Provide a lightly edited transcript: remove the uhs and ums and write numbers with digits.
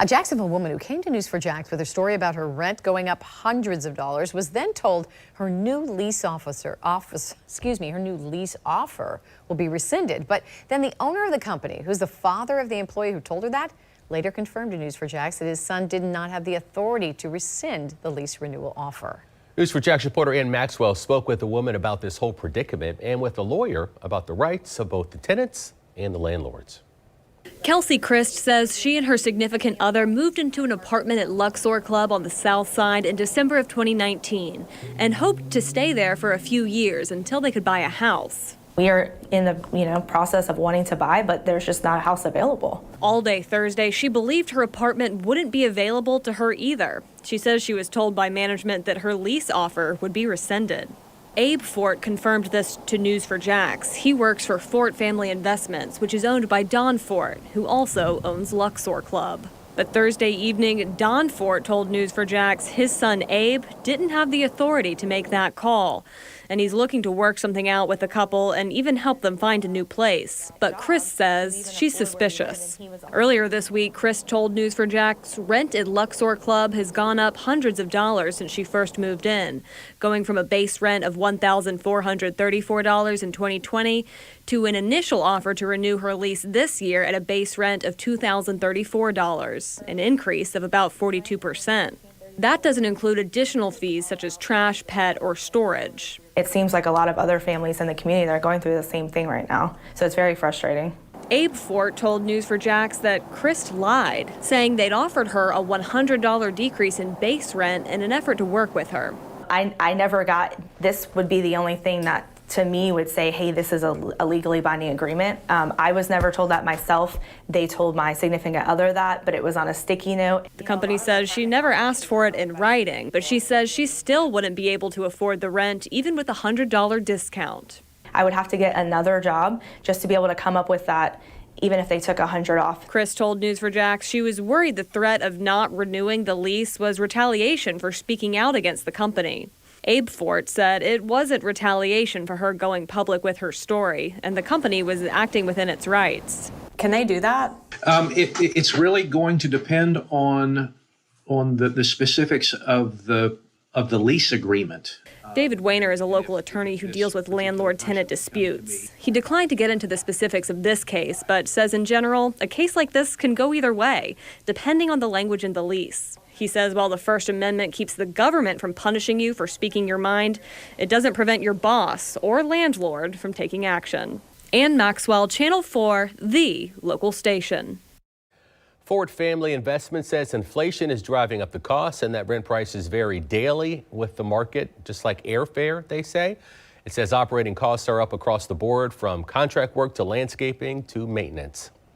A Jacksonville woman who came to News4Jax with her story about her rent going up hundreds of dollars was then told her new lease offer will be rescinded. But then the owner of the company, who's the father of the employee who told her that, later confirmed to News4Jax that his son did not have the authority to rescind the lease renewal offer. News4Jax reporter Ann Maxwell spoke with the woman about this whole predicament and with a lawyer about the rights of both the tenants and the landlords. Kelsey Christ says she and her significant other moved into an apartment at Luxor Club on the south side in December of 2019 and hoped to stay there for a few years until they could buy a house. We are in the process of wanting to buy, but there's just not a house available. All day Thursday, she believed her apartment wouldn't be available to her either. She says she was told by management that her lease offer would be rescinded. Abe Fort confirmed this to News4Jax. He works for Fort Family Investments, which is owned by Don Fort, who also owns Luxor Club. But Thursday evening, Don Fort told News4Jax his son Abe didn't have the authority to make that call. And he's looking to work something out with the couple and even help them find a new place. But Chris says she's suspicious. Earlier this week, Chris told News4Jax rent at Luxor Club has gone up hundreds of dollars since she first moved in, going from a base rent of $1,434 in 2020 to an initial offer to renew her lease this year at a base rent of $2,034, an increase of about 42%. That doesn't include additional fees such as trash, pet, or storage. It seems like a lot of other families in the community that are going through the same thing right now, so it's very frustrating. Abe Fort told News4Jax that Chris lied, saying they'd offered her a $100 decrease in base rent in an effort to work with her. I never got, this would be the only thing that to me would say, hey, this is a legally binding agreement. I was never told that myself. They told my significant other that, but it was on a sticky note. The company says she never asked for it in writing, but she says she still wouldn't be able to afford the rent, even with a $100 discount. I would have to get another job just to be able to come up with that, even if they took $100 off. Chris told News4Jax she was worried the threat of not renewing the lease was retaliation for speaking out against the company. Abe Fort said it wasn't retaliation for her going public with her story, and the company was acting within its rights. Can they do that? It's really going to depend on the specifics of the lease agreement. David Weiner is a local attorney who deals with landlord-tenant disputes. He declined to get into the specifics of this case, but says in general, a case like this can go either way, depending on the language in the lease. He says while the First Amendment keeps the government from punishing you for speaking your mind, it doesn't prevent your boss or landlord from taking action. Ann Maxwell, Channel 4, the local station. Fort Family Investment says inflation is driving up the costs and that rent prices vary daily with the market, just like airfare, they say. It says operating costs are up across the board from contract work to landscaping to maintenance.